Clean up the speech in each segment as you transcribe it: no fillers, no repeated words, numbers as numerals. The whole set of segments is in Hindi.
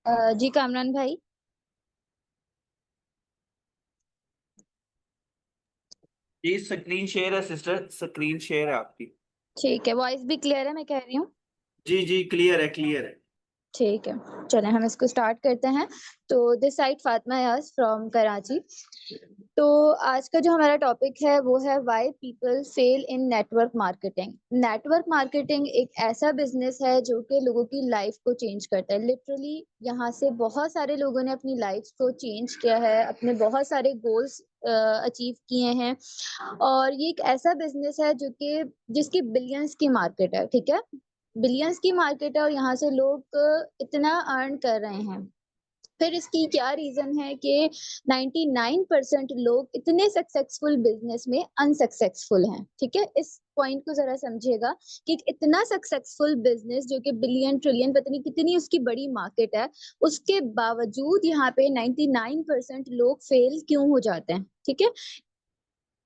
जी कामरान भाई। जी स्क्रीन शेयर है सिस्टर, स्क्रीन शेयर है आपकी। ठीक है, वॉइस भी क्लियर है मैं कह रही हूँ। जी जी, क्लियर है क्लियर है। ठीक है, चलें हम इसको स्टार्ट करते हैं। तो this side Fatima Yas from Karachi. तो आज का जो हमारा टॉपिक है वो है why people fail in network marketing. Network marketing एक ऐसा बिजनेस है जो कि लोगों की लाइफ को चेंज करता है। लिटरली यहाँ से बहुत सारे लोगों ने अपनी लाइफ को चेंज किया है, अपने बहुत सारे गोल्स अचीव किए हैं। और ये एक ऐसा बिजनेस है जो कि जिसकी बिलियंस की मार्केट है। ठीक है, बिलियंस की मार्केट है और यहाँ से लोग इतना अर्न कर रहे हैं। फिर इसकी क्या रीजन है कि 99% लोग इतने सक्सेसफुल बिजनेस में अनसक्सेसफुल हैं। ठीक है, इस पॉइंट को जरा समझिएगा कि इतना सक्सेसफुल बिजनेस जो कि बिलियन ट्रिलियन पता नहीं कितनी उसकी बड़ी मार्केट है, उसके बावजूद यहाँ पे 99% लोग फेल क्यों हो जाते हैं। ठीक है,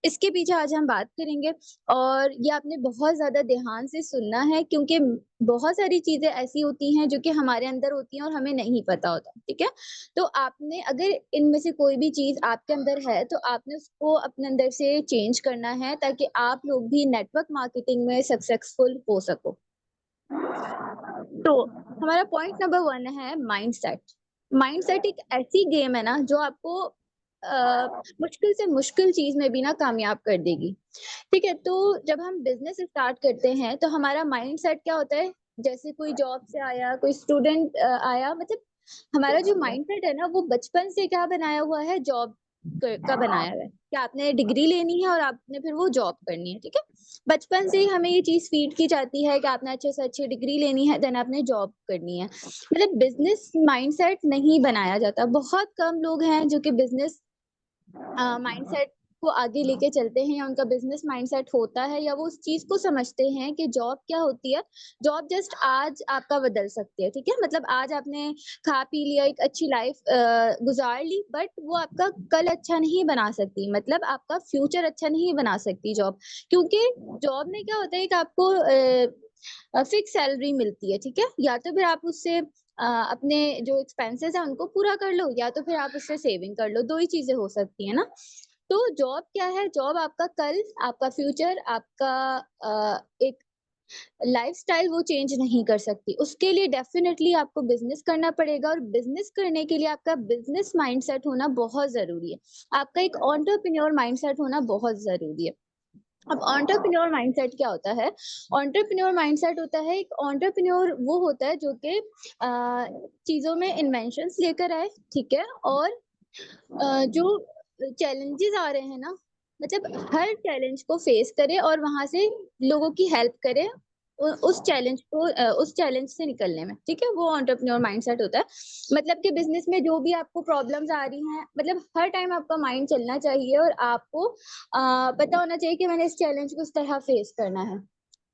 इसके पीछे आज हम बात करेंगे। और ये आपने बहुत ज्यादा ध्यान से सुनना है क्योंकि बहुत सारी चीजें ऐसी होती हैं जो कि हमारे अंदर होती हैं और हमें नहीं पता होता। ठीक है, तो आपने अगर इनमें से कोई भी चीज आपके अंदर है तो आपने उसको अपने अंदर से चेंज करना है ताकि आप लोग भी नेटवर्क मार्केटिंग में सक्सेसफुल हो सको। तो हमारा पॉइंट नंबर 1 है माइंडसेट। माइंडसेट एक ऐसी गेम है ना जो आपको मुश्किल से मुश्किल चीज में भी ना कामयाब कर देगी। ठीक है, तो जब हम बिजनेस स्टार्ट करते हैं तो हमारा माइंडसेट क्या होता है। जैसे कोई जॉब से आया, कोई स्टूडेंट आया, मतलब हमारा जो माइंडसेट है ना वो बचपन से क्या बनाया हुआ है, जॉब का बनाया हुआ है कि आपने डिग्री लेनी है और आपने फिर वो जॉब करनी है। ठीक है, बचपन से ही हमें ये चीज फीड की जाती है कि आपने अच्छे से अच्छी डिग्री लेनी है, देन आपने जॉब करनी है। मतलब बिजनेस माइंडसेट नहीं बनाया जाता। बहुत कम लोग हैं जो कि बिजनेस माइंडसेट को आगे लेके चलते हैं, या उनका बिजनेस माइंडसेट होता है, या वो उस चीज को समझते हैं कि जॉब क्या होती है। जॉब जस्ट आज आपका बदल सकती है। ठीक है, मतलब आज आपने खा पी लिया, एक अच्छी लाइफ गुजार ली, बट वो आपका कल अच्छा नहीं बना सकती, मतलब आपका फ्यूचर अच्छा नहीं बना सकती जॉब। क्योंकि जॉब में क्या होता है कि आपको फिक्स सैलरी मिलती है। ठीक है, या तो फिर आप उससे अपने जो एक्सपेंसेस है उनको पूरा कर लो, या तो फिर आप उससे सेविंग कर लो। दो ही चीजें हो सकती है ना। तो जॉब क्या है, जॉब आपका कल, आपका फ्यूचर, आपका एक लाइफस्टाइल वो चेंज नहीं कर सकती। उसके लिए डेफिनेटली आपको बिजनेस करना पड़ेगा, और बिजनेस करने के लिए आपका बिजनेस माइंडसेट होना बहुत जरूरी है। आपका एक एंटरप्रेन्योर माइंडसेट होना बहुत जरूरी है। अब एंटरप्रेन्योर माइंडसेट क्या होता है। एंटरप्रेन्योर माइंडसेट होता है, एक एंटरप्रेन्योर वो होता है जो कि चीजों में इन्वेंशंस लेकर आए। ठीक है, और जो चैलेंजेस आ रहे हैं ना, मतलब हर चैलेंज को फेस करे और वहां से लोगों की हेल्प करे उस चैलेंज से निकलने में। ठीक है, वो एंटरप्रेन्योर माइंडसेट होता है। मतलब कि बिजनेस में जो भी आपको प्रॉब्लम्स आ रही हैं, मतलब हर टाइम आपका माइंड चलना चाहिए और आपको पता होना चाहिए कि मैंने इस चैलेंज को इस तरह फेस करना है।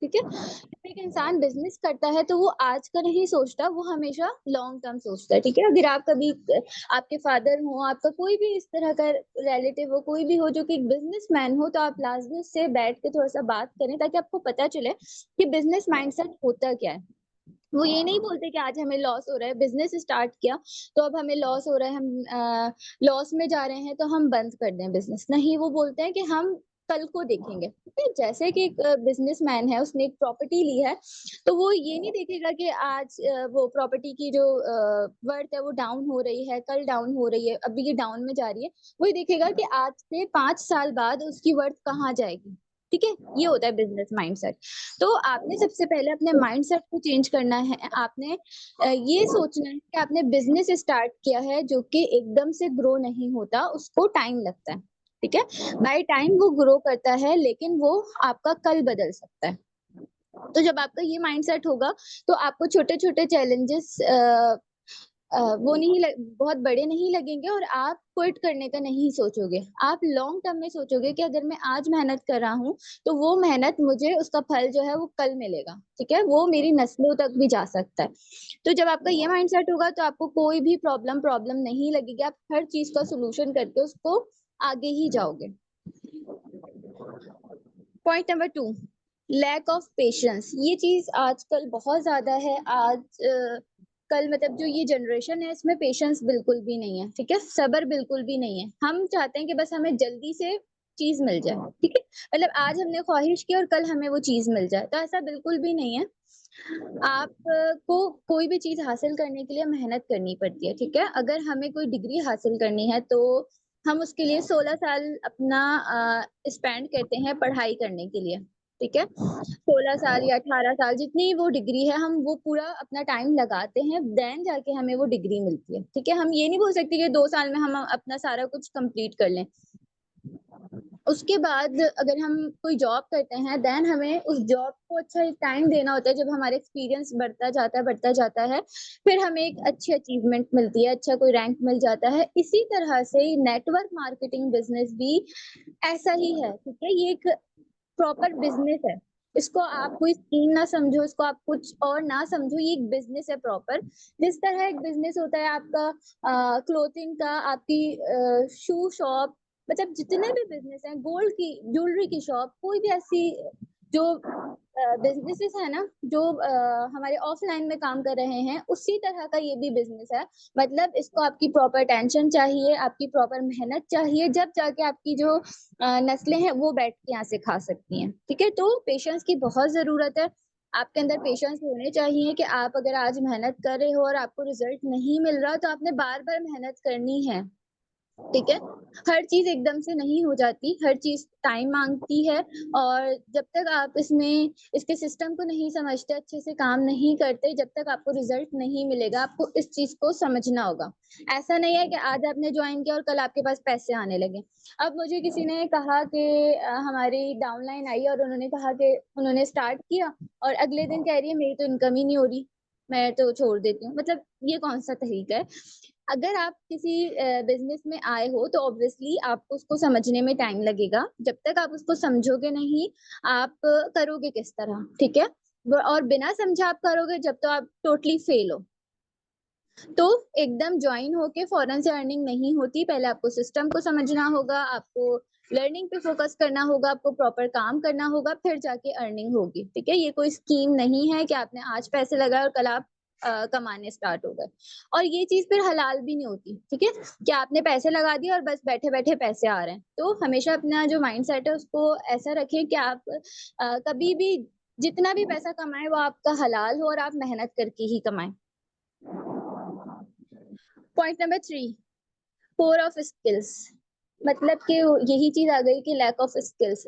ठीक है, जब एक इंसान बिजनेस करता है तो वो आज का नहीं सोचता, वो हमेशा लॉन्ग टर्म सोचता है। ठीक है, अगर आप कभी, आपके फादर हो, आपका कोई भी इस तरह का रिलेटिव हो, कोई भी हो जो कि बिजनेसमैन हो, तो आप लाजमी उससे बैठ के थोड़ा सा बात करें ताकि आपको पता चले कि बिजनेस माइंडसेट होता क्या है। वो ये नहीं बोलते कि आज हमें लॉस हो रहा है, बिजनेस स्टार्ट किया तो अब हमें लॉस हो रहा है, हम लॉस में जा रहे हैं तो हम बंद कर दें बिजनेस। नहीं, वो बोलते हैं कि हम कल को देखेंगे। ठीक है, जैसे कि एक बिजनेसमैन है, उसने एक प्रॉपर्टी ली है, तो वो ये नहीं देखेगा कि आज वो प्रॉपर्टी की जो वर्थ है वो डाउन हो रही है, कल डाउन हो रही है, अभी ये डाउन में जा रही है। वो ये देखेगा कि आज से 5 साल बाद उसकी वर्थ कहाँ जाएगी। ठीक है, ये होता है बिजनेस माइंडसेट। तो आपने सबसे पहले अपने माइंडसेट को चेंज करना है। आपने ये सोचना है कि आपने बिजनेस स्टार्ट किया है जो कि एकदम से ग्रो नहीं होता, उसको टाइम लगता है। ठीक है, बाय टाइम वो ग्रो करता है, लेकिन वो आपका कल बदल सकता है। तो जब आपका ये माइंडसेट होगा तो आपको छोटे छोटे चैलेंजेस वो नहीं बहुत बड़े नहीं लगेंगे, और आप क्विट करने का नहीं सोचोगे। आप लॉन्ग टर्म में सोचोगे कि अगर मैं आज मेहनत कर रहा हूँ तो वो मेहनत मुझे उसका फल जो है वो कल मिलेगा। ठीक है, वो मेरी नस्लों तक भी जा सकता है। तो जब आपका ये माइंडसेट होगा तो आपको कोई भी प्रॉब्लम प्रॉब्लम नहीं लगेगी, आप हर चीज का सोल्यूशन करके उसको आगे ही जाओगे। Point number 2, lack of patience. ये चीज आजकल बहुत ज्यादा है। आज आजकल मतलब जो ये जनरेशन है इसमें पेशेंस बिल्कुल भी नहीं है, ठीक है, सब्र बिल्कुल भी नहीं है। हम चाहते हैं कि बस हमें जल्दी से चीज मिल जाए, ठीक है, मतलब आज हमने ख्वाहिश की और कल हमें वो चीज मिल जाए, तो ऐसा बिल्कुल भी नहीं है। आपको कोई भी चीज हासिल करने के लिए मेहनत करनी पड़ती है, ठीक है। अगर हमें कोई डिग्री हासिल करनी है तो हम उसके लिए 16 साल अपना स्पेंड करते हैं पढ़ाई करने के लिए, ठीक है। 16 साल या 18 साल जितनी वो डिग्री है हम वो पूरा अपना टाइम लगाते हैं, देन जाके हमें वो डिग्री मिलती है, ठीक है। हम ये नहीं बोल सकते कि 2 साल में हम अपना सारा कुछ कंप्लीट कर लें। उसके बाद अगर हम कोई जॉब करते हैं देन हमें उस जॉब को अच्छा टाइम देना होता है। जब हमारा एक्सपीरियंस बढ़ता जाता है, फिर हमें एक अच्छी अचीवमेंट मिलती है, अच्छा कोई रैंक मिल जाता है। इसी तरह से नेटवर्क मार्केटिंग बिजनेस भी ऐसा ही है, ठीक है। ये एक प्रॉपर बिजनेस है। इसको आप कोई स्कीम ना समझो, इसको आप कुछ और ना समझो, ये एक बिजनेस है प्रॉपर। जिस तरह एक बिजनेस होता है आपका क्लोथिंग का, आपकी शू शॉप, मतलब जितने भी बिजनेस हैं, गोल्ड की ज्वेलरी की शॉप, कोई भी ऐसी जो बिजनेसेस है ना जो हमारे ऑफलाइन में काम कर रहे हैं, उसी तरह का ये भी बिजनेस है। मतलब इसको आपकी प्रॉपर अटेंशन चाहिए, आपकी प्रॉपर मेहनत चाहिए, जब जाके आपकी जो नस्लें हैं वो बैठ के यहाँ से खा सकती हैं, ठीक है। तो पेशेंस की बहुत जरूरत है। आपके अंदर पेशेंस होने चाहिए कि आप अगर आज मेहनत कर रहे हो और आपको रिजल्ट नहीं मिल रहा तो आपने बार बार मेहनत करनी है, ठीक है। हर चीज एकदम से नहीं हो जाती, हर चीज टाइम मांगती है। और जब तक आप इसके सिस्टम को नहीं समझते, अच्छे से काम नहीं करते, जब तक आपको रिजल्ट नहीं मिलेगा, आपको इस चीज को समझना होगा। ऐसा नहीं है कि आज आपने ज्वाइन किया और कल आपके पास पैसे आने लगे। अब मुझे किसी ने कहा कि हमारी डाउनलाइन आई और उन्होंने कहा कि उन्होंने स्टार्ट किया और अगले दिन कह रही है मेरी तो इनकम ही नहीं हो रही, मैं तो छोड़ देती हूँ। मतलब ये कौन सा तरीका है? अगर आप किसी बिजनेस में आए हो तो ऑब्वियसली आपको उसको समझने में टाइम लगेगा। जब तक आप उसको समझोगे नहीं, आप करोगे किस तरह, ठीक है। और बिना समझे आप करोगे जब तो आप टोटली फेल हो। तो एकदम ज्वाइन होके फौरन से अर्निंग नहीं होती, पहले आपको सिस्टम को समझना होगा, आपको लर्निंग पे फोकस करना होगा, आपको प्रॉपर काम करना होगा, फिर जाके अर्निंग होगी, ठीक है। ये कोई स्कीम नहीं है कि आपने आज पैसे लगाए और कल आप कमाने स्टार्ट हो गए। और ये चीज फिर हलाल भी नहीं होती, ठीक है, कि आपने पैसे लगा दिए और बस बैठे बैठे पैसे आ रहे हैं। तो हमेशा अपना जो माइंड सेट है उसको ऐसा रखें कि आप कभी भी जितना भी पैसा कमाए वो आपका हलाल हो और आप मेहनत करके ही कमाएं। Point number 3, poor of skills. मतलब कि यही चीज आ गई कि लैक ऑफ स्किल्स।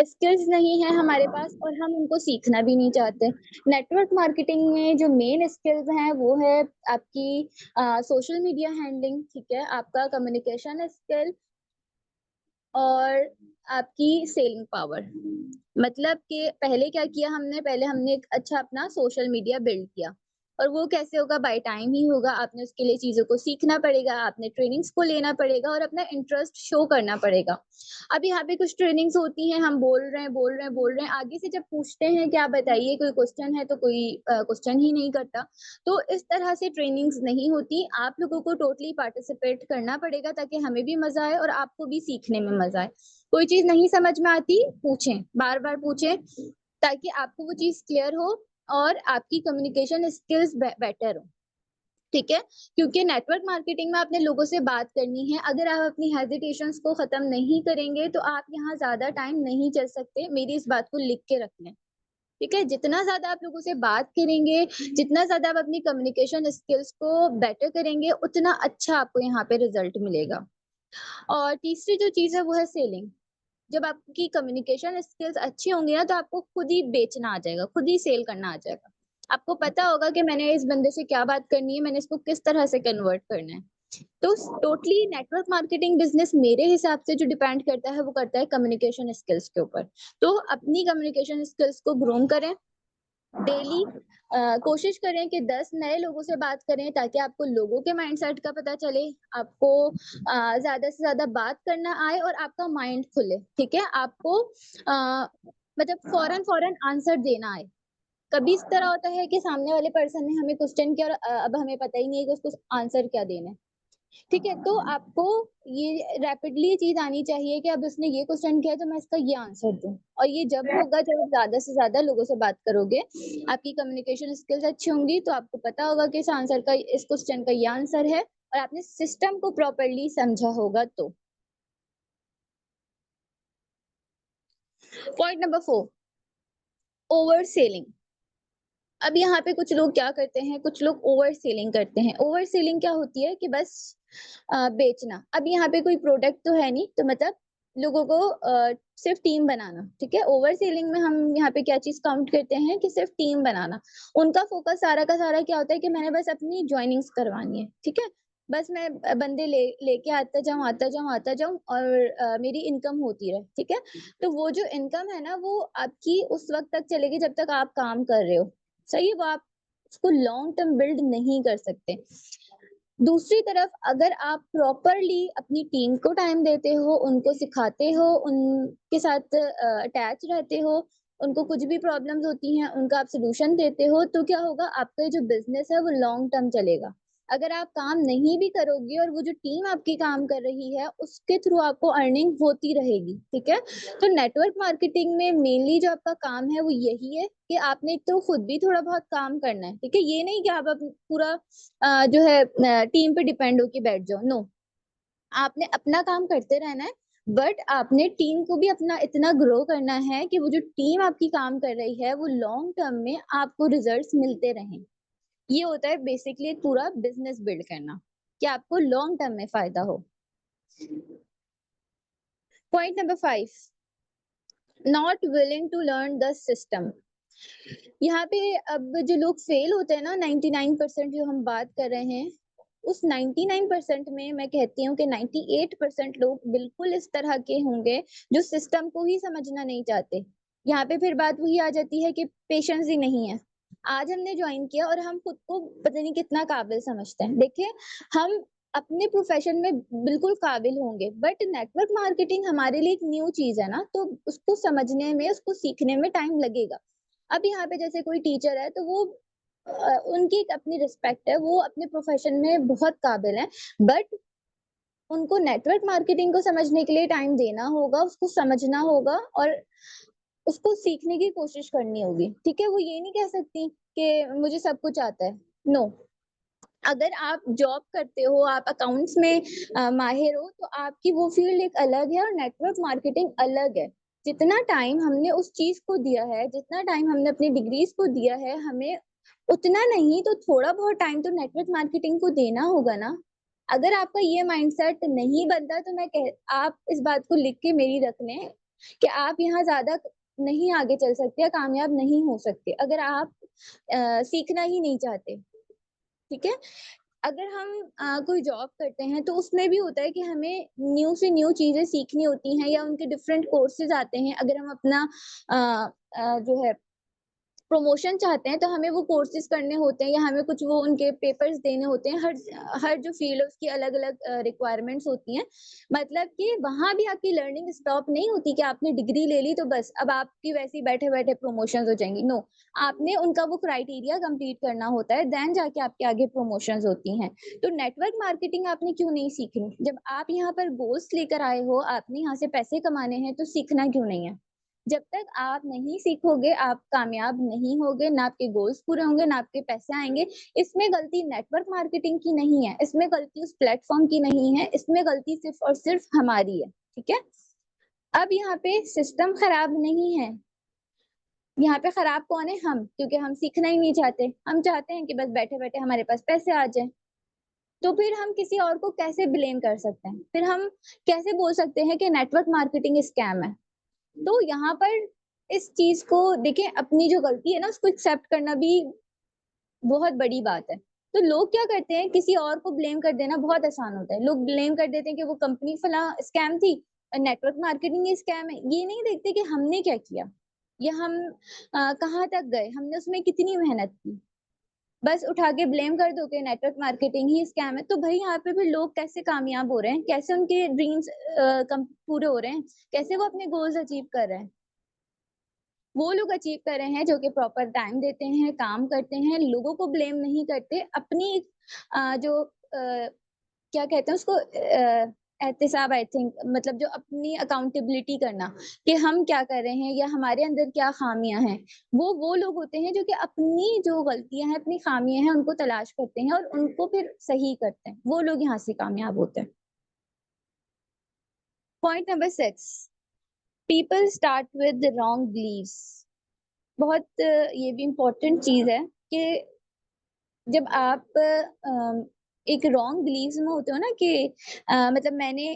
स्किल्स नहीं है हमारे पास और हम उनको सीखना भी नहीं चाहते। नेटवर्क मार्केटिंग में जो मेन स्किल्स हैं वो है आपकी सोशल मीडिया हैंडलिंग, ठीक है, आपका कम्युनिकेशन स्किल और आपकी सेलिंग पावर। मतलब कि पहले क्या किया हमने, पहले हमने एक अच्छा अपना सोशल मीडिया बिल्ड किया। और वो कैसे होगा? बाय टाइम ही होगा। आपने उसके लिए चीजों को सीखना पड़ेगा, आपने ट्रेनिंग्स को लेना पड़ेगा और अपना इंटरेस्ट शो करना पड़ेगा। अब यहाँ पे कुछ ट्रेनिंग्स होती हैं, हम बोल रहे हैं, आगे से जब पूछते हैं क्या बताइए कोई क्वेश्चन है तो कोई क्वेश्चन ही नहीं करता। तो इस तरह से ट्रेनिंग्स नहीं होती। आप लोगों को टोटली पार्टिसिपेट करना पड़ेगा ताकि हमें भी मजा आए और आपको भी सीखने में मजा आए। कोई चीज नहीं समझ में आती, पूछें, बार बार पूछें, ताकि आपको वो चीज क्लियर हो और आपकी कम्युनिकेशन स्किल्स बेटर हो, ठीक है। क्योंकि नेटवर्क मार्केटिंग में आपने लोगों से बात करनी है। अगर आप अपनी हेजिटेशंस को खत्म नहीं करेंगे तो आप यहाँ ज्यादा टाइम नहीं चल सकते। मेरी इस बात को लिख के रख लें, ठीक है। जितना ज्यादा आप लोगों से बात करेंगे, जितना ज्यादा आप अपनी कम्युनिकेशन स्किल्स को बेटर करेंगे, उतना अच्छा आपको यहाँ पे रिजल्ट मिलेगा। और तीसरी जो चीज है वो है सेलिंग। जब आपकी कम्युनिकेशन स्किल्स अच्छी होंगी ना तो आपको खुद ही बेचना आ जाएगा, खुद ही सेल करना आ जाएगा। आपको पता होगा कि मैंने इस बंदे से क्या बात करनी है, मैंने इसको किस तरह से कन्वर्ट करना है। तो टोटली नेटवर्क मार्केटिंग बिजनेस मेरे हिसाब से जो डिपेंड करता है वो करता है कम्युनिकेशन स्किल्स के ऊपर। तो अपनी कम्युनिकेशन स्किल्स को ग्रूम करें डेली। कोशिश करें कि 10 नए लोगों से बात करें ताकि आपको लोगों के माइंडसेट का पता चले, आपको ज्यादा से ज्यादा बात करना आए और आपका माइंड खुले, ठीक है। आपको मतलब फौरन फौरन आंसर देना आए। कभी इस तरह होता है कि सामने वाले पर्सन ने हमें क्वेश्चन किया और अब हमें पता ही नहीं है कि उसको आंसर क्या देना है। ठीक है, तो आपको ये रैपिडली ये चीज़ आनी चाहिए कि अब उसने ये क्वेश्चन किया है तो मैं इसका ये आंसर दूँ। और ये जब होगा जब आप ज़्यादा से ज़्यादा लोगों से बात करोगे, आपकी कम्युनिकेशन स्किल्स अच्छी होंगी तो आपको पता होगा कि इस क्वेश्चन का ये आंसर है और आपने सिस्टम को प्रॉपर्ली समझा होगा तो। Point number 4, over selling. अब यहाँ पे कुछ लोग क्या करते हैं, कुछ लोग ओवर सेलिंग करते हैं। ओवर सेलिंग क्या होती है कि बस बेचना। अब यहाँ पे कोई प्रोडक्ट तो है नहीं, तो मतलब लोगों को सिर्फ टीम बनाना, ठीक है। ओवर सेलिंग में हम यहाँ पे क्या चीज काउंट करते हैं कि सिर्फ टीम बनाना। उनका फोकस सारा का सारा क्या होता है कि मैंने बस अपनी ज्वाइनिंग्स करवानी है, ठीक है। बस मैं बंदे लेके आता जाऊं और मेरी इनकम होती रहे, ठीक है। तो वो जो इनकम है ना, वो आपकी उस वक्त तक चलेगी जब तक आप काम कर रहे हो, सही है। वो आप उसको लॉन्ग टर्म बिल्ड नहीं कर सकते। दूसरी तरफ अगर आप प्रॉपरली अपनी टीम को टाइम देते हो, उनको सिखाते हो, उनके साथ अटैच रहते हो, उनको कुछ भी प्रॉब्लम्स होती हैं उनका आप सॉल्यूशन देते हो, तो क्या होगा, आपका जो बिजनेस है वो लॉन्ग टर्म चलेगा। अगर आप काम नहीं भी करोगे और वो जो टीम आपकी काम कर रही है उसके थ्रू आपको अर्निंग होती रहेगी, ठीक है। तो नेटवर्क मार्केटिंग में मेनली जो आपका काम है वो यही है कि आपने तो खुद भी थोड़ा बहुत काम करना है, ठीक है। ये नहीं कि आप पूरा जो है टीम पे डिपेंड होके बैठ जाओ, नो। आपने अपना काम करते रहना है, बट आपने टीम को भी अपना इतना ग्रो करना है कि वो जो टीम आपकी काम कर रही है वो लॉन्ग टर्म में आपको रिजल्ट्स मिलते रहें। ये होता है बेसिकली एक पूरा बिजनेस बिल्ड करना, कि आपको लॉन्ग टर्म में फायदा हो। Point number 5, not willing to learn the system. यहाँ पे अब जो लोग फेल होते हैं ना, 99% जो हम बात कर रहे हैं, उस 99% में मैं कहती हूँ कि 98% लोग बिल्कुल इस तरह के होंगे जो सिस्टम को ही समझना नहीं चाहते। यहाँ पे फिर बात वही आ जाती है कि पेशेंस ही नहीं है। आज हमने ज्वाइन किया और हम खुद को पता नहीं कितना काबिल समझते हैं। देखिए, हम अपने प्रोफेशन में बिल्कुल काबिल होंगे, बट नेटवर्क मार्केटिंग हमारे लिए एक न्यू चीज है ना, तो उसको समझने में, उसको सीखने में टाइम लगेगा। अब यहाँ पे जैसे कोई टीचर है तो वो उनकी एक अपनी रिस्पेक्ट है, वो अपने प्रोफेशन में बहुत काबिल है, बट उनको नेटवर्क मार्केटिंग को समझने के लिए टाइम देना होगा, उसको समझना होगा और उसको सीखने की कोशिश करनी होगी, ठीक है। वो ये नहीं कह सकती कि मुझे सब कुछ आता है, नो। अगर आप जॉब करते हो, आप अकाउंट्स में माहिर हो, तो आपकी वो फील्ड एक अलग है और नेटवर्क मार्केटिंग अलग है। जितना टाइम हमने उस चीज को दिया है, जितना टाइम हमने अपनी डिग्रीज को दिया है, हमें उतना नहीं तो थोड़ा बहुत टाइम तो नेटवर्क मार्केटिंग को देना होगा ना। अगर आपका ये माइंडसेट नहीं बनता तो आप इस बात को लिख के मेरी रख लें कि आप यहाँ ज्यादा नहीं आगे चल सकते या कामयाब नहीं हो सकते, अगर आप सीखना ही नहीं चाहते, ठीक है। अगर हम कोई जॉब करते हैं तो उसमें भी होता है कि हमें न्यू से न्यू चीजें सीखनी होती हैं या उनके डिफरेंट कोर्सेज आते हैं। अगर हम अपना जो है प्रमोशन चाहते हैं तो हमें वो कोर्सेज करने होते हैं या हमें कुछ वो उनके पेपर्स देने होते हैं। हर हर जो फील्ड है उसकी अलग अलग रिक्वायरमेंट्स होती हैं। मतलब कि वहां भी आपकी लर्निंग स्टॉप नहीं होती कि आपने डिग्री ले ली तो बस अब आपकी वैसी बैठे बैठे प्रमोशन हो जाएंगी, नो। आपने उनका वो क्राइटेरिया कंप्लीट करना होता है, देन जाके आपके आगे प्रमोशन होती हैं। तो नेटवर्क मार्केटिंग आपने क्यों नहीं सीखनी? जब आप यहाँ पर गोल्स लेकर आए हो, आपने यहाँ से पैसे कमाने हैं, तो सीखना क्यों नहीं है? जब तक आप नहीं सीखोगे, आप कामयाब नहीं होगे, ना आपके गोल्स पूरे होंगे, ना आपके पैसे आएंगे। इसमें गलती नेटवर्क मार्केटिंग की नहीं है, इसमें गलती उस प्लेटफॉर्म की नहीं है, इसमें गलती सिर्फ और सिर्फ हमारी है, ठीक है। अब यहाँ पे सिस्टम खराब नहीं है, यहाँ पे खराब कौन है? हम, क्योंकि हम सीखना ही नहीं चाहते। हम चाहते हैं कि बस बैठे बैठे हमारे पास पैसे आ जाए। तो फिर हम किसी और को कैसे ब्लेम कर सकते हैं? फिर हम कैसे बोल सकते हैं कि नेटवर्क मार्केटिंग स्कैम है? तो यहाँ पर इस चीज को देखिए, अपनी जो गलती है ना उसको एक्सेप्ट करना भी बहुत बड़ी बात है। तो लोग क्या करते हैं, किसी और को ब्लेम कर देना बहुत आसान होता है। लोग ब्लेम कर देते हैं कि वो कंपनी फला स्कैम थी, नेटवर्क मार्केटिंग स्कैम है। ये नहीं देखते कि हमने क्या किया या हम कहाँ तक गए, हमने उसमें कितनी मेहनत की। बस उठा के ब्लेम कर दो कि नेटवर्क मार्केटिंग ही स्कैम है। तो भाई यहाँ पे भी लोग कैसे कामयाब हो रहे हैं, कैसे उनके ड्रीम्स पूरे हो रहे हैं, कैसे वो अपने गोल्स अचीव कर रहे हैं? वो लोग अचीव कर रहे हैं जो कि प्रॉपर टाइम देते हैं, काम करते हैं, लोगों को ब्लेम नहीं करते, अपनी जो क्या कहते हैं उसको, एहतिसाब, आई थिंक, मतलब जो अपनी अकाउंटेबिलिटी करना कि हम क्या कर रहे हैं या हमारे अंदर क्या खामियां हैं, वो लोग होते हैं जो कि अपनी जो गलतियां हैं, अपनी खामियां हैं, उनको तलाश करते हैं और उनको फिर सही करते हैं। वो लोग यहाँ से कामयाब होते हैं। Point number 6, people start with wrong beliefs. बहुत ये भी इम्पोर्टेंट चीज है कि जब आप एक रॉन्ग बिलीव्स में होते हो ना कि मतलब मैंने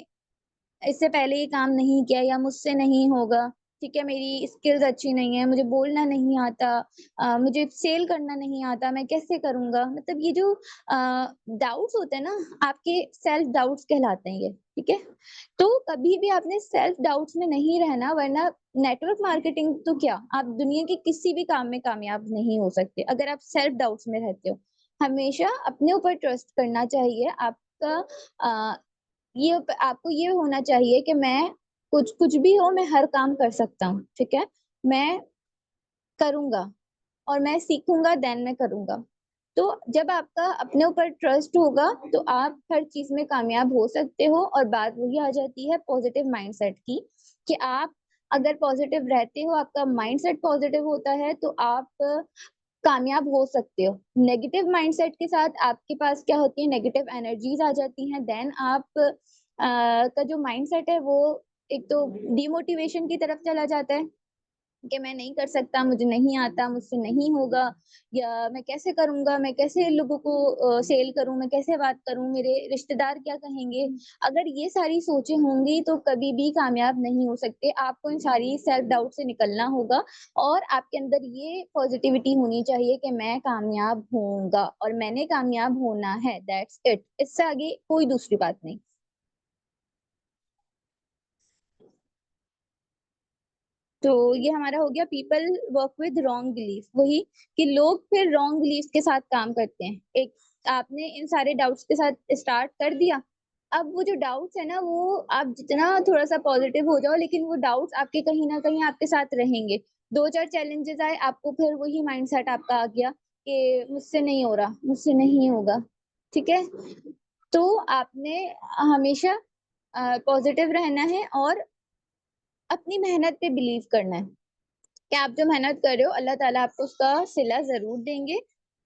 इससे पहले ये काम नहीं किया या मुझसे नहीं होगा, ठीक है, मेरी स्किल्स अच्छी नहीं है, मुझे बोलना नहीं आता, मुझे सेल करना नहीं आता, मैं कैसे करूँगा? मतलब ये जो डाउट्स होते हैं ना, आपके सेल्फ डाउट्स कहलाते हैं ये, ठीक है? तो कभी भी आपने सेल्फ डाउट्स में नहीं रहना, वरना नेटवर्क मार्केटिंग तो क्या, आप दुनिया के किसी भी काम में कामयाब नहीं हो सकते अगर आप सेल्फ डाउट्स में रहते हो। हमेशा अपने ऊपर ट्रस्ट करना चाहिए। आपका ये आपको ये होना चाहिए कि मैं कुछ कुछ भी हो, मैं हर काम कर सकता हूँ, ठीक है? मैं करूँगा और मैं सीखूँगा, देन मैं करूँगा। तो जब आपका अपने ऊपर ट्रस्ट होगा, तो आप हर चीज़ में कामयाब हो सकते हो। और बात वही आ जाती है पॉजिटिव माइंडसेट की, कि आप अगर पॉजिटिव रहते हो, आपका माइंडसेट पॉजिटिव होता है, तो आप कामयाब हो सकते हो। नेगेटिव माइंडसेट के साथ आपके पास क्या होती है, नेगेटिव एनर्जीज आ जाती हैं, देन आप का जो माइंडसेट है वो एक तो डिमोटिवेशन की तरफ चला जाता है कि मैं नहीं कर सकता, मुझे नहीं आता, मुझसे नहीं होगा, या मैं कैसे करूँगा, मैं कैसे लोगों को सेल करूँ, मैं कैसे बात करूँ, मेरे रिश्तेदार क्या कहेंगे? अगर ये सारी सोचें होंगी तो कभी भी कामयाब नहीं हो सकते। आपको इन सारी सेल्फ डाउट से निकलना होगा और आपके अंदर ये पॉजिटिविटी होनी चाहिए कि मैं कामयाब होऊँगा और मैंने कामयाब होना है, दैट्स इट। इससे आगे कोई दूसरी बात नहीं। तो ये हमारा हो गया people work with wrong belief. वही कि लोग फिर रॉन्ग बिलीफ के साथ काम करते हैं। एक आपने इन सारे डाउट्स के साथ स्टार्ट कर दिया, अब वो जो डाउट्स है ना, वो आप जितना थोड़ा सा पॉजिटिव हो जाओ, लेकिन वो डाउट्स आपके कहीं ना कहीं आपके साथ रहेंगे। दो चार चैलेंजेस आए, आपको फिर वही माइंडसेट आपका आ गया कि मुझसे नहीं हो रहा, मुझसे नहीं होगा, ठीक है? तो आपने हमेशा पॉजिटिव रहना है और अपनी मेहनत पे बिलीव करना है कि आप जो मेहनत कर रहे हो, अल्लाह ताला आपको उसका सिला ज़रूर देंगे।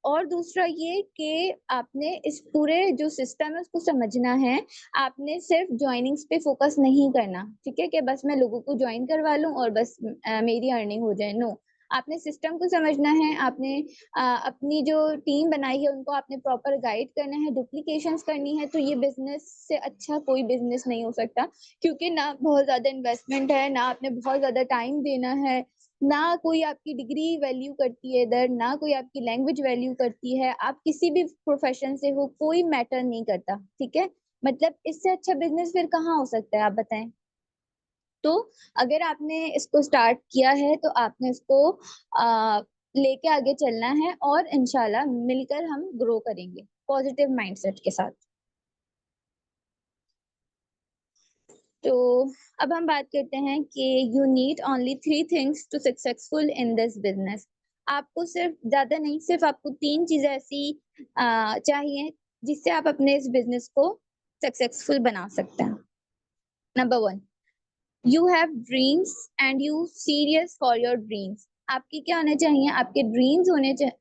और दूसरा ये कि आपने इस पूरे जो सिस्टम है उसको समझना है। आपने सिर्फ जॉइनिंग्स पे फोकस नहीं करना, ठीक है? कि बस मैं लोगों को जॉइन करवा लूँ और बस मेरी अर्निंग हो जाए, नो। आपने सिस्टम को समझना है, आपने अपनी जो टीम बनाई है उनको आपने प्रॉपर गाइड करना है, डुप्लीकेशंस करनी है। तो ये बिज़नेस से अच्छा कोई बिज़नेस नहीं हो सकता, क्योंकि ना बहुत ज़्यादा इन्वेस्टमेंट है, ना आपने बहुत ज़्यादा टाइम देना है, ना कोई आपकी डिग्री वैल्यू करती है इधर, ना कोई आपकी लैंग्वेज वैल्यू करती है। आप किसी भी प्रोफेशन से हो, कोई मैटर नहीं करता, ठीक है? मतलब इससे अच्छा बिजनेस फिर कहाँ हो सकता है, आप बताएं? तो अगर आपने इसको स्टार्ट किया है तो आपने इसको आ, लेके आगे चलना है और इंशाल्लाह मिलकर हम ग्रो करेंगे पॉजिटिव माइंडसेट के साथ। तो अब हम बात करते हैं कि you need only 3 things to successful in this business. आपको सिर्फ ज्यादा नहीं, सिर्फ आपको 3 चीजें ऐसी चाहिए जिससे आप अपने इस बिजनेस को सक्सेसफुल बना सकते हैं। Number 1, you have dreams and you serious for your dreams. आपकी क्या होने चाहिए, आपके ड्रीम्स होने चाहिए।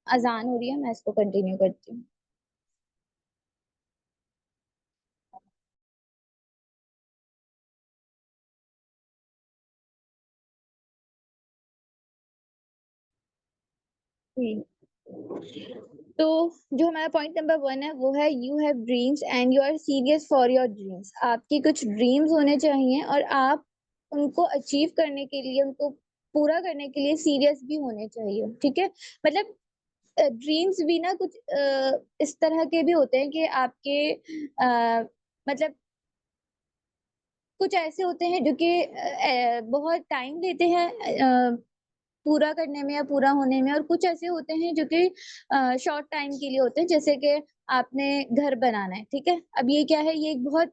अजान हो रही है, मैं इसको कंटिन्यू करती हूँ। तो जो हमारा पॉइंट नंबर 1 है वो है you have dreams and you are serious for your dreams. आपकी कुछ ड्रीम्स होने चाहिए और आप उनको अचीव करने के लिए, उनको पूरा करने के लिए सीरियस भी होने चाहिए, ठीक है? मतलब ड्रीम्स भी ना कुछ इस तरह के भी होते हैं कि आपके मतलब कुछ ऐसे होते हैं जो कि बहुत टाइम लेते हैं पूरा करने में या पूरा होने में, और कुछ ऐसे होते हैं जो कि शॉर्ट टाइम के लिए होते हैं, जैसे कि आपने घर बनाना है, ठीक है? अब ये क्या है, ये एक बहुत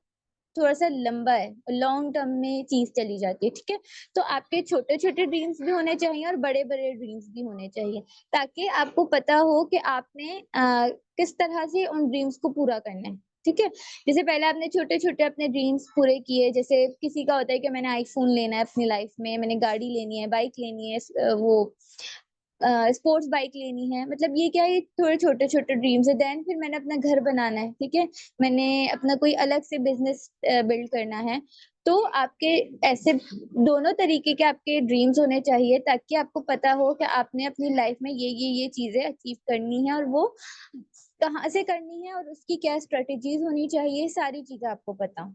थोड़ा-सा लंबा है, लॉन्ग टर्म में चीज़ चली जाती है, ठीक है? तो आपके छोटे-छोटे ड्रीम्स भी होने चाहिए और बड़े-बड़े ड्रीम्स भी होने चाहिए, ताकि आपको पता हो कि आपने किस तरह से उन ड्रीम्स को पूरा करना है। ठीक है। जैसे पहले आपने छोटे छोटे अपने ड्रीम्स पूरे किए, जैसे किसी का होता है कि मैंने आईफोन लेना है अपनी लाइफ में, मैंने गाड़ी लेनी है, बाइक लेनी है, वो स्पोर्ट्स बाइक लेनी है, मतलब ये क्या है, थोड़े छोटे छोटे ड्रीम्स है। देन फिर मैंने अपना घर बनाना है, ठीक है, मैंने अपना कोई अलग से बिजनेस बिल्ड करना है। तो आपके ऐसे दोनों तरीके के आपके ड्रीम्स होने चाहिए, ताकि आपको पता हो कि आपने अपनी लाइफ में ये चीजें अचीव करनी है, और वो कहाँ से करनी है और उसकी क्या स्ट्रेटेजीज होनी चाहिए, सारी चीजें आपको पता हो।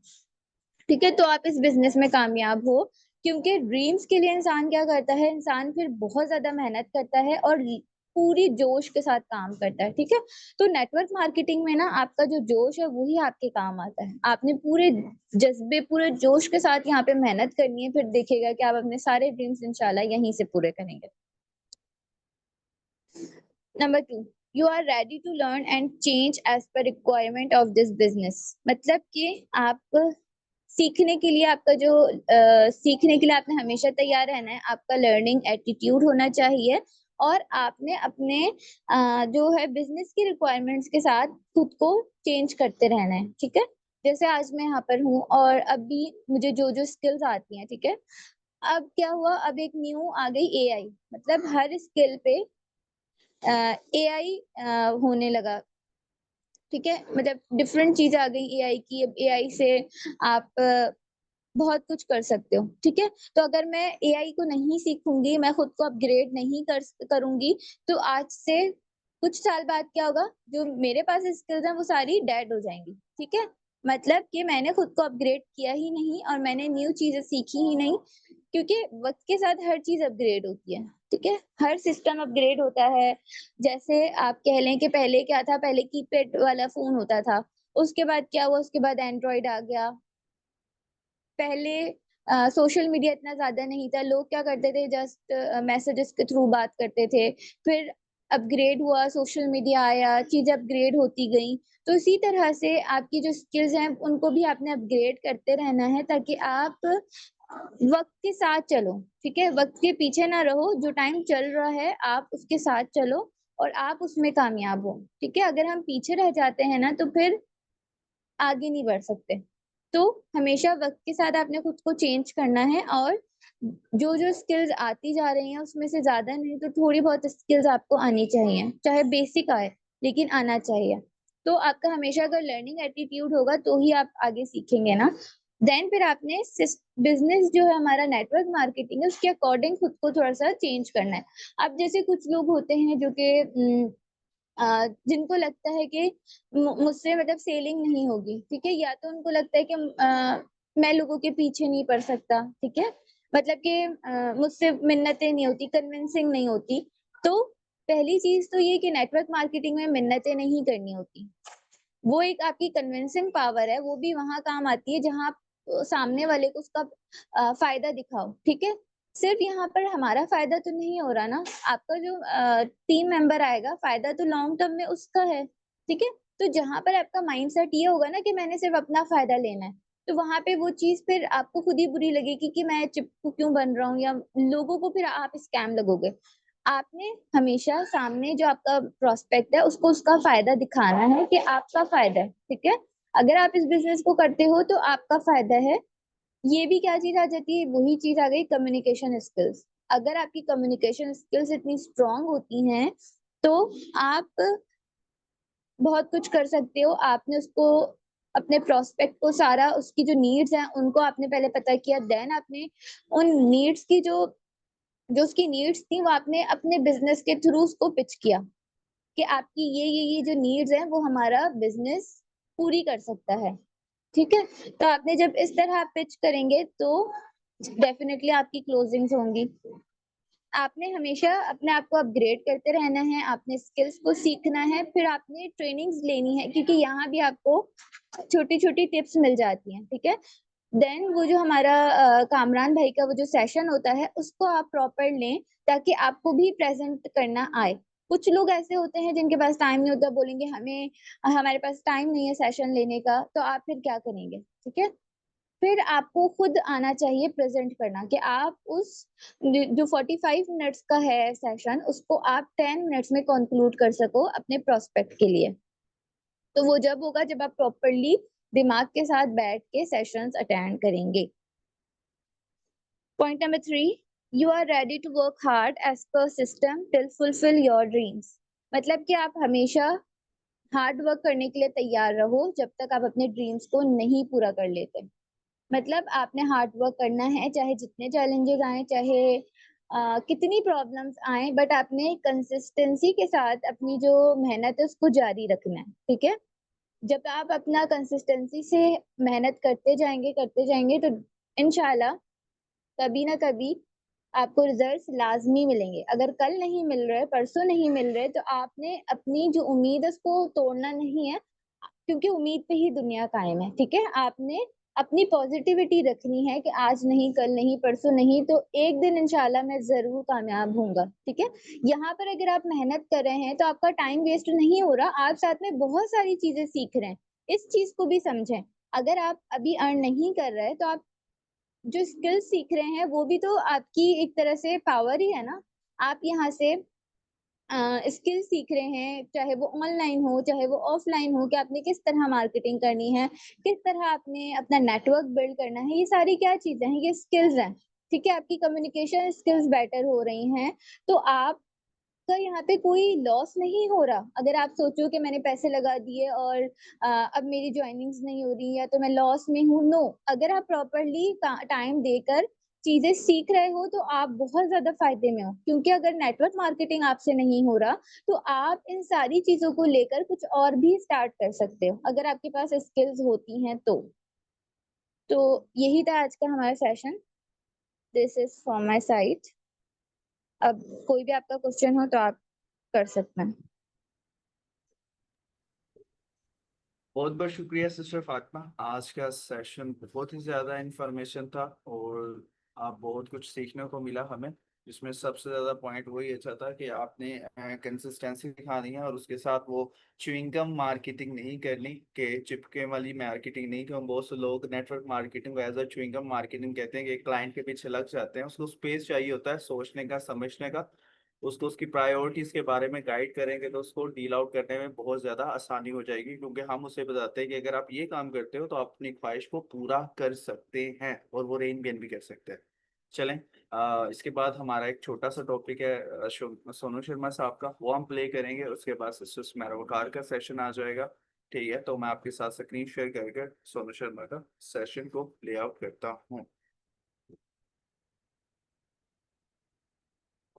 ठीक है, तो आप इस बिजनेस में कामयाब हो। क्योंकि ड्रीम्स के लिए इंसान क्या करता है, इंसान फिर बहुत ज्यादा मेहनत करता है और पूरी जोश के साथ काम करता है। ठीक है, तो नेटवर्क मार्केटिंग में ना आपका जो जोश है वही आपके काम आता है। आपने पूरे जज्बे, पूरे जोश के साथ यहाँ पे मेहनत करनी है, फिर देखिएगा कि आप अपने सारे ड्रीम्स इंशाल्लाह यहीं से पूरे करेंगे। Number 2, you are ready to learn and change as per requirement of this business. मतलब कि आप सीखने के लिए, आपका जो सीखने के लिए आपने हमेशा तैयार रहना है, आपका लर्निंग एटीट्यूड होना चाहिए, और आपने अपने जो है बिजनेस की रिक्वायरमेंट्स के साथ खुद को चेंज करते रहना है। ठीक है, जैसे आज मैं यहाँ पर हूँ और अभी मुझे जो जो स्किल्स आती हैं, ठीक है, अब क्या हुआ, अब एक न्यू आ गई एआई, मतलब हर स्किल पे एआई होने लगा। ठीक है, मतलब डिफरेंट चीज आ गई एआई की। अब एआई से आप बहुत कुछ कर सकते हो। ठीक है, तो अगर मैं एआई को नहीं सीखूंगी, मैं खुद को अपग्रेड नहीं करूंगी, तो आज से कुछ साल बाद क्या होगा, जो मेरे पास स्किल्स हैं वो सारी डेड हो जाएंगी। ठीक है, मतलब कि मैंने खुद को अपग्रेड किया ही नहीं और मैंने न्यू चीजें सीखी ही नहीं, क्योंकि वक्त के साथ हर चीज अपग्रेड होती है। ठीक है, हर सिस्टम अपग्रेड होता है। जैसे आप कह लें कि पहले क्या था, पहले कीपैड वाला फोन होता था, उसके बाद क्या हुआ, उसके बाद एंड्रॉइड आ गया। पहले सोशल मीडिया इतना ज्यादा नहीं था, लोग क्या करते थे, जस्ट मैसेजेस के थ्रू बात करते थे। फिर अपग्रेड हुआ, सोशल मीडिया आया, चीजें अपग्रेड होती गई। तो इसी तरह से आपकी जो स्किल्स हैं उनको भी आपने अपग्रेड करते रहना है, ताकि आप वक्त के साथ चलो। ठीक है, वक्त के पीछे ना रहो, जो टाइम चल रहा है आप उसके साथ चलो और आप उसमें कामयाब हो। ठीक है, अगर हम पीछे रह जाते हैं ना, तो फिर आगे नहीं बढ़ सकते। तो हमेशा वक्त के साथ आपने खुद को चेंज करना है, और जो जो स्किल्स आती जा रही हैं उसमें से ज्यादा नहीं तो थोड़ी बहुत स्किल्स आपको आनी चाहिए, चाहे बेसिक आए, लेकिन आना चाहिए। तो आपका हमेशा अगर लर्निंग एटीट्यूड होगा तो ही आप आगे सीखेंगे ना। देन फिर आपने बिजनेस जो है हमारा नेटवर्क मार्केटिंग है, उसके अकॉर्डिंग खुद को थोड़ा सा चेंज करना है। अब जैसे कुछ लोग होते हैं जो कि जिनको लगता है कि मुझसे मतलब सेलिंग नहीं होगी। ठीक है, या तो उनको लगता है कि मैं लोगों के पीछे नहीं पड़ सकता। ठीक है, मतलब कि मुझसे मिन्नतें नहीं होती, कन्विंसिंग नहीं होती। तो पहली चीज तो ये कि नेटवर्क मार्केटिंग में मिन्नतें नहीं करनी होती। वो एक आपकी कन्विंसिंग पावर है, वो भी वहां काम आती है जहां आप सामने वाले को उसका फायदा दिखाओ। ठीक है, सिर्फ यहाँ पर हमारा फायदा तो नहीं हो रहा ना, आपका जो टीम मेंबर आएगा, फायदा तो लॉन्ग टर्म में उसका है। ठीक है, तो जहां पर आपका माइंडसेट ये होगा ना कि मैंने सिर्फ अपना फायदा लेना है, तो वहां पे वो चीज फिर आपको खुद ही बुरी लगेगी कि मैं चिपकू क्यों बन रहा हूँ, या लोगों को फिर आप स्कैम लगोगे। आपने हमेशा सामने जो आपका प्रोस्पेक्ट है उसको उसका फायदा दिखाना है कि आपका फायदा है। ठीक है, अगर आप इस बिजनेस को करते हो तो आपका फायदा है। ये भी क्या चीज आ जाती है, वही चीज आ गई, कम्युनिकेशन स्किल्स। अगर आपकी कम्युनिकेशन स्किल्स इतनी स्ट्रांग होती हैं तो आप बहुत कुछ कर सकते हो। आपने उसको, अपने प्रोस्पेक्ट को सारा, उसकी जो नीड्स हैं उनको आपने पहले पता किया, देन आपने उन नीड्स की जो जो उसकी नीड्स थी वो आपने अपने बिजनेस के थ्रू उसको पिच किया कि आपकी ये जो नीड्स हैं वो हमारा बिजनेस पूरी कर सकता है। ठीक है, तो आपने जब इस तरह पिच करेंगे तो डेफिनेटली आपकी क्लोजिंग्स होंगी। आपने हमेशा अपने आप को अपग्रेड करते रहना है, आपने स्किल्स को सीखना है, फिर आपने ट्रेनिंग्स लेनी है, क्योंकि यहाँ भी आपको छोटी छोटी टिप्स मिल जाती हैं। ठीक है, देन वो जो हमारा कामरान भाई का वो जो सेशन होता है उसको आप प्रॉपर लें, ताकि आपको भी प्रेजेंट करना आए। कुछ लोग ऐसे होते हैं जिनके पास टाइम नहीं होता, बोलेंगे हमें, हमारे पास टाइम नहीं है सेशन लेने का, तो आप फिर क्या करेंगे। ठीक है, फिर आपको खुद आना चाहिए प्रेजेंट करना, कि आप उस जो 45 मिनट्स का है सेशन, उसको आप 10 मिनट्स में कंक्लूड कर सको अपने प्रोस्पेक्ट के लिए। तो वो जब होगा जब आप प्रॉपरली दिमाग के साथ बैठ के सेशंस अटेंड करेंगे। Point number 3, you are ready to work hard as per system till fulfil your dreams. मतलब कि आप हमेशा हार्ड वर्क करने के लिए तैयार रहो जब तक आप अपने ड्रीम्स को नहीं पूरा कर लेते। मतलब आपने हार्ड वर्क करना है, चाहे जितने चैलेंजेस आए, चाहे कितनी प्रॉब्लम्स आए, बट आपने कंसिस्टेंसी के साथ अपनी जो मेहनत है उसको जारी रखना है, ठीक है। जब आप अपना कंसिस्टेंसी से मेहनत करते जाएंगे तो इंशाल्लाह कभी ना कभी आपको रिजल्ट्स लाजमी मिलेंगे। अगर कल नहीं मिल रहे, परसों नहीं मिल रहे, तो आपने अपनी जो उम्मीद है उसको तोड़ना नहीं है, क्योंकि उम्मीद पे ही दुनिया कायम है, ठीक है। आपने अपनी पॉजिटिविटी रखनी है कि आज नहीं, कल नहीं, परसों नहीं, तो एक दिन इंशाल्लाह मैं जरूर कामयाब होऊंगा, ठीक है। यहाँ पर अगर आप मेहनत कर रहे हैं तो आपका टाइम वेस्ट नहीं हो रहा, आप साथ में बहुत सारी चीजें सीख रहे हैं। इस चीज को भी समझें। अगर आप अभी अर्न नहीं कर रहे तो आप जो स्किल सीख रहे हैं वो भी तो आपकी एक तरह से पावर ही है ना। आप यहाँ से स्किल सीख रहे हैं, चाहे वो ऑनलाइन हो चाहे वो ऑफलाइन हो, कि आपने किस तरह मार्केटिंग करनी है, किस तरह आपने अपना नेटवर्क बिल्ड करना है, ये सारी क्या चीजें हैं, ये स्किल्स हैं, ठीक है। आपकी कम्युनिकेशन स्किल्स बेटर हो रही हैं, तो आप का यहाँ पे कोई लॉस नहीं हो रहा। अगर आप सोचो कि मैंने पैसे लगा दिए और अब मेरी ज्वाइनिंग्स नहीं हो रही है तो मैं लॉस में हूँ, नो। अगर आप प्रॉपरली टाइम देकर चीजें सीख रहे हो तो आप बहुत ज्यादा फायदे में हो, क्योंकि अगर नेटवर्क मार्केटिंग आपसे नहीं हो रहा तो आप इन सारी चीजों को लेकर कुछ और भी स्टार्ट कर सकते हो, अगर आपके पास स्किल्स होती हैं तो यही था आज का हमारा session. This is from my side. अब कोई भी आपका क्वेश्चन हो तो आप कर सकते हैं। बहुत बहुत शुक्रिया सिस्टर फातिमा। आज का सेशन बहुत ही ज़्यादा इंफॉर्मेशन था और आप बहुत कुछ सीखने को मिला हमें। जिसमें सबसे ज़्यादा पॉइंट वही अच्छा था कि आपने कंसिस्टेंसी दिखानी है और उसके साथ वो च्युइंगम मार्केटिंग नहीं करनी, कि चिपके वाली मार्केटिंग नहीं। कि बहुत से लोग नेटवर्क मार्केटिंग को एज अ च्युइंगम मार्केटिंग कहते हैं, कि क्लाइंट के पीछे लग जाते हैं। उसको स्पेस चाहिए होता है सोचने का, समझने का। उसको उसकी प्रायोरिटीज के बारे में गाइड करेंगे तो उसको डील आउट करने में बहुत ज़्यादा आसानी हो जाएगी, क्योंकि हम उसे बताते हैं कि अगर आप ये काम करते हो तो आप अपनी ख्वाहिश को पूरा कर सकते हैं और वो रेन गेन भी कर सकते हैं। चलें, इसके बाद हमारा एक छोटा सा टॉपिक है सोनू शर्मा साहब का, वो हम प्ले करेंगे। उसके बाद सिस्टर स्मैरा वकार का सेशन आ जाएगा। ठीक है, तो मैं आपके साथ स्क्रीन शेयर करके सोनू शर्मा का सेशन को प्ले आउट करता हूँ।